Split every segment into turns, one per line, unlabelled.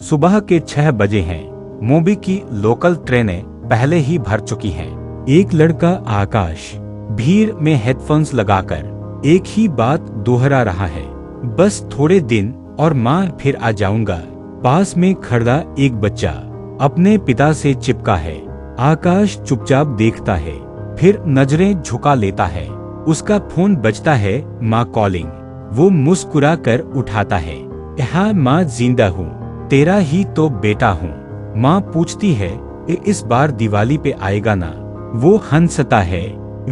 सुबह के 6 बजे हैं। मुंबई की लोकल ट्रेनें पहले ही भर चुकी हैं। एक लड़का आकाश भीड़ में हेडफोन्स लगाकर एक ही बात दोहरा रहा है, बस थोड़े दिन और माँ फिर आ जाऊंगा। पास में खड़ा एक बच्चा अपने पिता से चिपका है। आकाश चुपचाप देखता है, फिर नजरें झुका लेता है। उसका फोन बजता है, माँ कॉलिंग। वो मुस्कुरा कर उठाता है। हाँ माँ, जिंदा हूँ, तेरा ही तो बेटा हूँ। माँ पूछती है, इस बार दिवाली पे आएगा ना? वो हंसता है,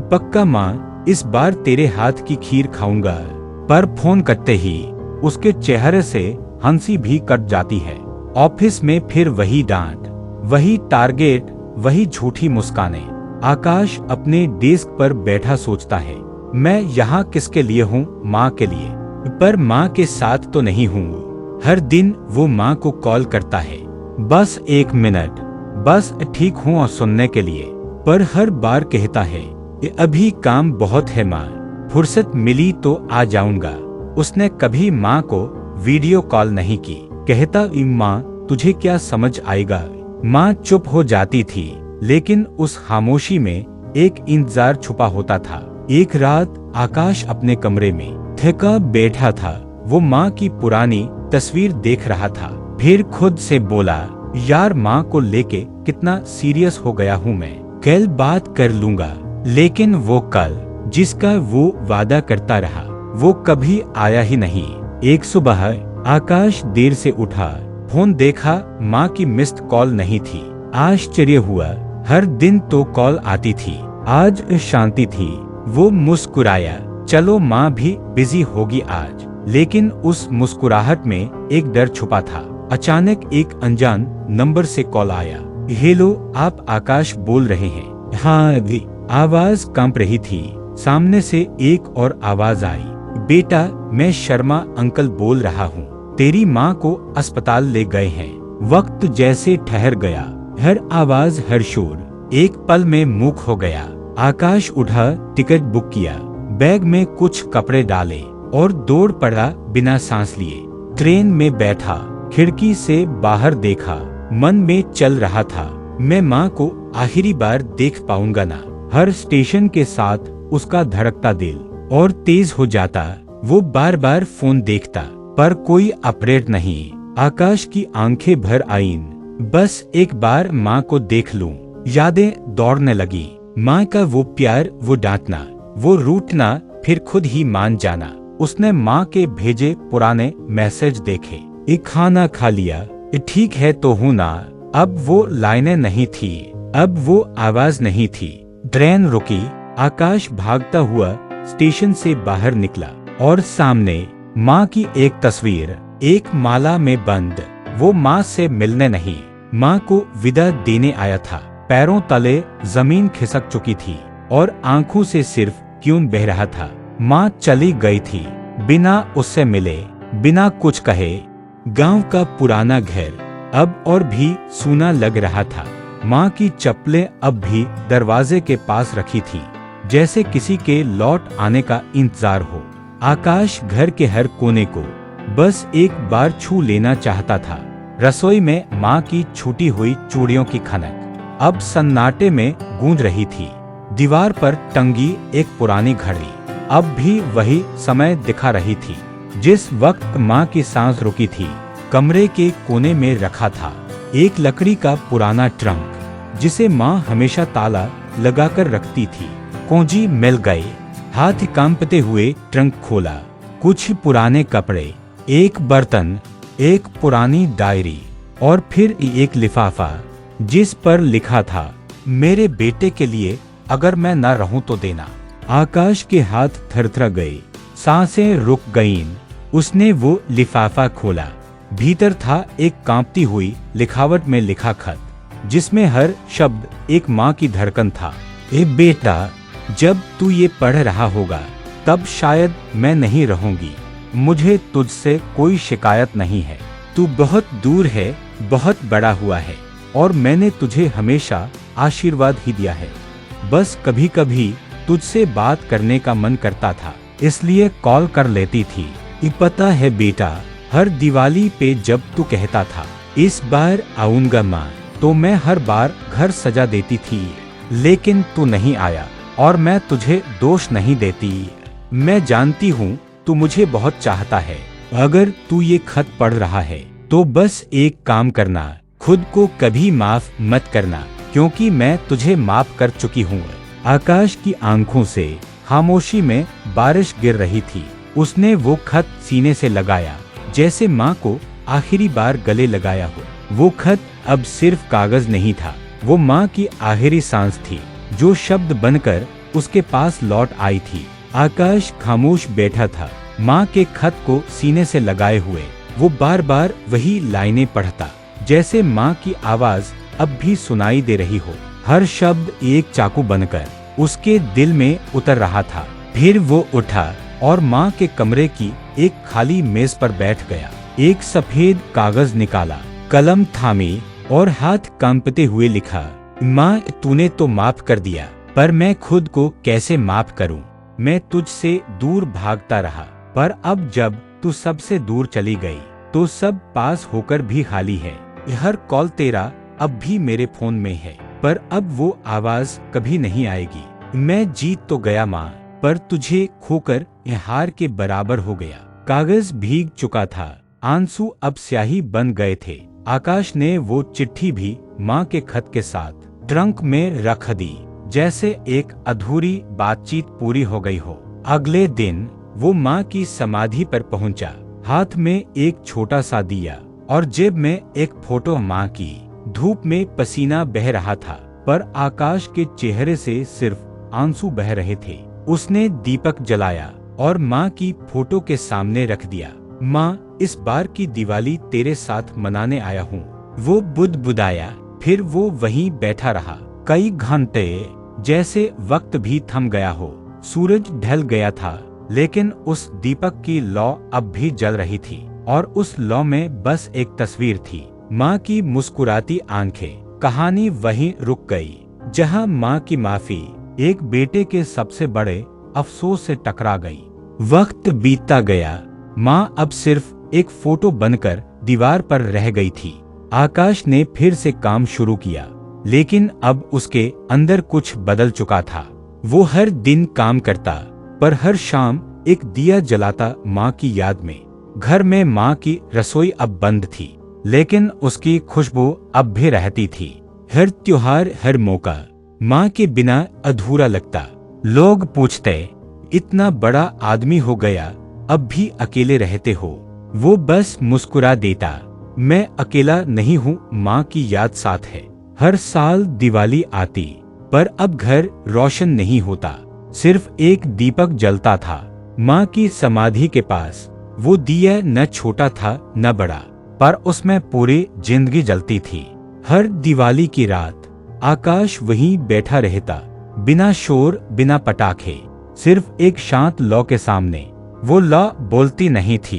पक्का माँ, इस बार तेरे हाथ की खीर खाऊंगा। पर फोन कटते ही उसके चेहरे से हंसी भी कट जाती है। ऑफिस में फिर वही डांट, वही टारगेट, वही झूठी मुस्कानें। आकाश अपने डेस्क पर बैठा सोचता है, मैं यहाँ किसके लिए हूँ? माँ के लिए, पर माँ के साथ तो नहीं हूँ। हर दिन वो माँ को कॉल करता है, बस 1 मिनट, बस ठीक हूँ और सुनने के लिए। पर हर बार कहता है, अभी काम बहुत है माँ, फुर्सत मिली तो आ जाऊंगा। उसने कभी माँ को वीडियो कॉल नहीं की। कहता, माँ तुझे क्या समझ आएगा? माँ चुप हो जाती थी, लेकिन उस खामोशी में एक इंतजार छुपा होता था। एक रात आकाश अपने कमरे में थका बैठा था। वो माँ की पुरानी तस्वीर देख रहा था। फिर खुद से बोला, यार माँ को लेके कितना सीरियस हो गया हूँ मैं। कल बात कर लूंगा। लेकिन वो कल जिसका वो वादा करता रहा, वो कभी आया ही नहीं। एक सुबह आकाश देर से उठा, फोन देखा, माँ की मिस्ड कॉल नहीं थी। आश्चर्य हुआ, हर दिन तो कॉल आती थी, आज शांति थी। वो मुस्कुराया, चलो माँ भी बिजी होगी आज। लेकिन उस मुस्कुराहट में एक डर छुपा था। अचानक एक अनजान नंबर से कॉल आया। हेलो, आप आकाश बोल रहे हैं? हाँ भी। आवाज कांप रही थी। सामने से एक और आवाज आई, बेटा मैं शर्मा अंकल बोल रहा हूँ, तेरी माँ को अस्पताल ले गए हैं। वक्त जैसे ठहर गया, हर आवाज, हर शोर एक पल में मूक हो गया। आकाश उठा, टिकट बुक किया, बैग में कुछ कपड़े डाले और दौड़ पड़ा बिना सांस लिए। ट्रेन में बैठा, खिड़की से बाहर देखा, मन में चल रहा था, मैं माँ को आखिरी बार देख पाऊंगा ना? हर स्टेशन के साथ उसका धड़कता दिल और तेज हो जाता। वो बार बार फोन देखता, पर कोई अपडेट नहीं। आकाश की आंखें भर आईं, बस एक बार माँ को देख लूं। यादें दौड़ने लगी, माँ का वो प्यार, वो डांटना, वो रूठना, फिर खुद ही मान जाना। उसने माँ के भेजे पुराने मैसेज देखे, एक खाना खा लिया, ठीक है तो हूँ ना? अब वो लाइनें नहीं थी, अब वो आवाज नहीं थी। ट्रेन रुकी, आकाश भागता हुआ स्टेशन से बाहर निकला और सामने माँ की एक तस्वीर, एक माला में बंद। वो माँ से मिलने नहीं, माँ को विदा देने आया था। पैरों तले जमीन खिसक चुकी थी और आंखों से सिर्फ खून बह रहा था। माँ चली गई थी, बिना उससे मिले, बिना कुछ कहे। गांव का पुराना घर अब और भी सूना लग रहा था। माँ की चप्पलें अब भी दरवाजे के पास रखी थी, जैसे किसी के लौट आने का इंतजार हो। आकाश घर के हर कोने को बस एक बार छू लेना चाहता था। रसोई में माँ की छूटी हुई चूड़ियों की खनक अब सन्नाटे में गूंज रही थी। दीवार पर टंगी एक पुरानी घड़ी अब भी वही समय दिखा रही थी, जिस वक्त माँ की सांस रुकी थी। कमरे के कोने में रखा था एक लकड़ी का पुराना ट्रंक, जिसे माँ हमेशा ताला लगाकर रखती थी। कुंजी मिल गई, हाथ कांपते हुए ट्रंक खोला। कुछ पुराने कपड़े, एक बर्तन, एक पुरानी डायरी और फिर एक लिफाफा जिस पर लिखा था, मेरे बेटे के लिए अगर मैं न रहूं तो देना। आकाश के हाथ थरथर गए, सांसें रुक गईं। उसने वो लिफाफा खोला। भीतर था एक कांपती हुई लिखावट में लिखा खत, जिसमें हर शब्द एक माँ की धड़कन था। ए बेटा, जब तू ये पढ़ रहा होगा तब शायद मैं नहीं रहूंगी। मुझे तुझसे कोई शिकायत नहीं है। तू बहुत दूर है, बहुत बड़ा हुआ है और मैंने तुझे हमेशा आशीर्वाद ही दिया है। बस कभी कभी तुझसे बात करने का मन करता था, इसलिए कॉल कर लेती थी। पता है बेटा, हर दिवाली पे जब तू कहता था इस बार आऊंगा माँ। तो मैं हर बार घर सजा देती थी, लेकिन तू नहीं आया और मैं तुझे दोष नहीं देती। मैं जानती हूँ तू मुझे बहुत चाहता है। अगर तू ये खत पढ़ रहा है तो बस एक काम करना, खुद को कभी माफ मत करना, क्योंकि मैं तुझे माफ कर चुकी हूँ। आकाश की आंखों से खामोशी में बारिश गिर रही थी। उसने वो खत सीने से लगाया, जैसे माँ को आखिरी बार गले लगाया हो। वो खत अब सिर्फ कागज नहीं था, वो माँ की आखिरी सांस थी, जो शब्द बनकर उसके पास लौट आई थी। आकाश खामोश बैठा था, माँ के खत को सीने से लगाए हुए। वो बार बार वही लाइनें पढ़ता, जैसे माँ की आवाज अब भी सुनाई दे रही हो। हर शब्द एक चाकू बनकर उसके दिल में उतर रहा था। फिर वो उठा और माँ के कमरे की एक खाली मेज पर बैठ गया। एक सफेद कागज निकाला, कलम थामी और हाथ कांपते हुए लिखा, माँ तूने तो माफ कर दिया, पर मैं खुद को कैसे माफ करूं? मैं तुझसे दूर भागता रहा, पर अब जब तू सबसे दूर चली गई तो सब पास होकर भी खाली है। हर कॉल तेरा अब भी मेरे फोन में है, पर अब वो आवाज कभी नहीं आएगी। मैं जीत तो गया माँ, पर तुझे खोकर यह हार के बराबर हो गया। कागज भीग चुका था, आंसू अब स्याही बन गए थे। आकाश ने वो चिट्ठी भी माँ के खत के साथ ट्रंक में रख दी, जैसे एक अधूरी बातचीत पूरी हो गई हो। अगले दिन वो माँ की समाधि पर पहुंचा, हाथ में एक छोटा सा दिया और जेब में एक फोटो माँ की। धूप में पसीना बह रहा था, पर आकाश के चेहरे से सिर्फ आंसू बह रहे थे। उसने दीपक जलाया और माँ की फोटो के सामने रख दिया। माँ, इस बार की दिवाली तेरे साथ मनाने आया हूँ। वो बुदबुदाया, फिर वो वहीं बैठा रहा कई घंटे, जैसे वक्त भी थम गया हो। सूरज ढल गया था, लेकिन उस दीपक की लौ अब भी जल रही थी और उस लौ में बस एक तस्वीर थी, माँ की मुस्कुराती आंखें। कहानी वहीं रुक गई, जहाँ माँ की माफी एक बेटे के सबसे बड़े अफसोस से टकरा गई। वक्त बीतता गया, माँ अब सिर्फ एक फोटो बनकर दीवार पर रह गई थी। आकाश ने फिर से काम शुरू किया, लेकिन अब उसके अंदर कुछ बदल चुका था। वो हर दिन काम करता, पर हर शाम एक दिया जलाता माँ की याद में। घर में माँ की रसोई अब बंद थी, लेकिन उसकी खुशबू अब भी रहती थी। हर त्योहार, हर मौका माँ के बिना अधूरा लगता। लोग पूछते, इतना बड़ा आदमी हो गया, अब भी अकेले रहते हो? वो बस मुस्कुरा देता, मैं अकेला नहीं हूँ, माँ की याद साथ है। हर साल दिवाली आती, पर अब घर रोशन नहीं होता, सिर्फ एक दीपक जलता था माँ की समाधि के पास। वो दिया न छोटा था न बड़ा, पर उसमें पूरी जिंदगी जलती थी। हर दिवाली की रात आकाश वहीं बैठा रहता, बिना शोर, बिना पटाखे, सिर्फ एक शांत लौ के सामने। वो लौ बोलती नहीं थी,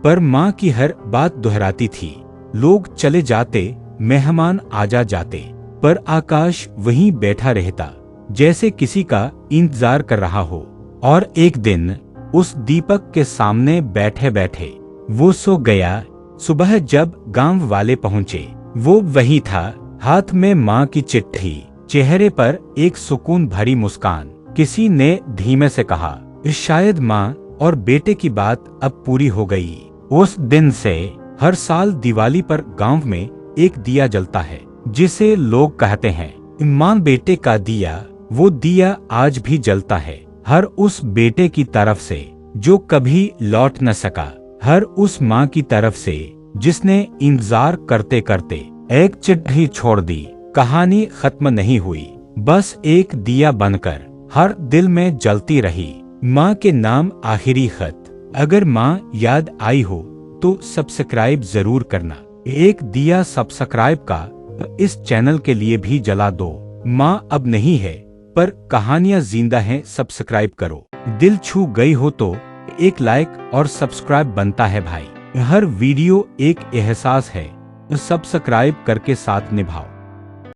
पर माँ की हर बात दोहराती थी। लोग चले जाते, मेहमान आजा जाते, पर आकाश वहीं बैठा रहता, जैसे किसी का इंतजार कर रहा हो। और एक दिन उस दीपक के सामने बैठे बैठे वो सो गया। सुबह जब गांव वाले पहुंचे, वो वही था, हाथ में माँ की चिट्ठी, चेहरे पर एक सुकून भरी मुस्कान। किसी ने धीमे से कहा, शायद माँ और बेटे की बात अब पूरी हो गई। उस दिन से हर साल दिवाली पर गांव में एक दिया जलता है, जिसे लोग कहते हैं माँ बेटे का दिया। वो दिया आज भी जलता है, हर उस बेटे की तरफ से जो कभी लौट न सका, हर उस माँ की तरफ से जिसने इंतजार करते करते एक चिट्ठी छोड़ दी। कहानी खत्म नहीं हुई, बस एक दिया बनकर हर दिल में जलती रही। माँ के नाम आखिरी खत। अगर माँ याद आई हो तो सब्सक्राइब जरूर करना। एक दिया सब्सक्राइब का इस चैनल के लिए भी जला दो। माँ अब नहीं है, पर कहानियां जिंदा हैं। सब्सक्राइब करो। दिल छू गई हो तो एक लाइक और सब्सक्राइब बनता है भाई। हर वीडियो एक एहसास है, सब्सक्राइब करके साथ निभाओ।